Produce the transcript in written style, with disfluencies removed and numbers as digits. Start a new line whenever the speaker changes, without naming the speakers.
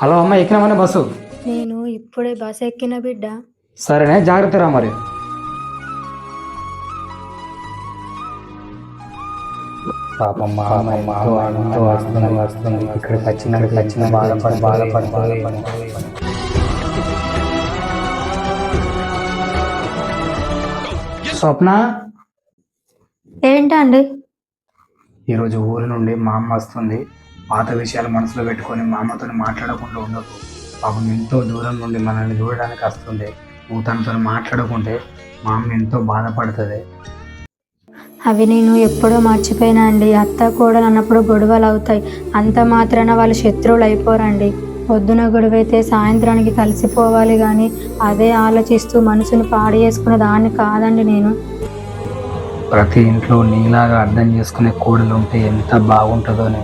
Hello అమ్మ, ఎక్కినామనే bus?
నేను ఇప్పుడే బస్ ఎక్కిన బిడ్డ.
సరేనే, జాగ్రత్త రా మరి. పాపం మా అమ్మ ఎంతో వస్తుంది ఇక్కడికి వచ్చిన బాధపడుతుంది. స్వప్న,
ఏంటండి?
ఈరోజు ఊరి నుండి మా అమ్మ వస్తుంది. పాత విషయాలు మనసులో పెట్టుకొని మా అమ్మతో మాట్లాడకుండా ఉండకు. పాపం ఎంతో దూరం నుండి మనల్ని చూడడానికి వస్తుంది. నువ్వు తనతో మాట్లాడకుంటే మా అమ్మ ఎంతో బాధపడుతుంది.
అవి నేను ఎప్పుడో మర్చిపోయినా అండి. అత్త కూడా అన్నప్పుడు గొడవలు అవుతాయి. అంత మాత్రాన వాళ్ళు శత్రువులు అయిపోరండి. పొద్దున గొడవైతే సాయంత్రానికి కలిసిపోవాలి, కానీ అదే ఆలోచిస్తూ మనసును పాడు చేసుకునే దాన్ని కాదండి నేను.
ప్రతి ఇంట్లో నీలాగా అర్థం చేసుకునే కోడలు ఉంటే ఎంత బాగుంటుందోనే.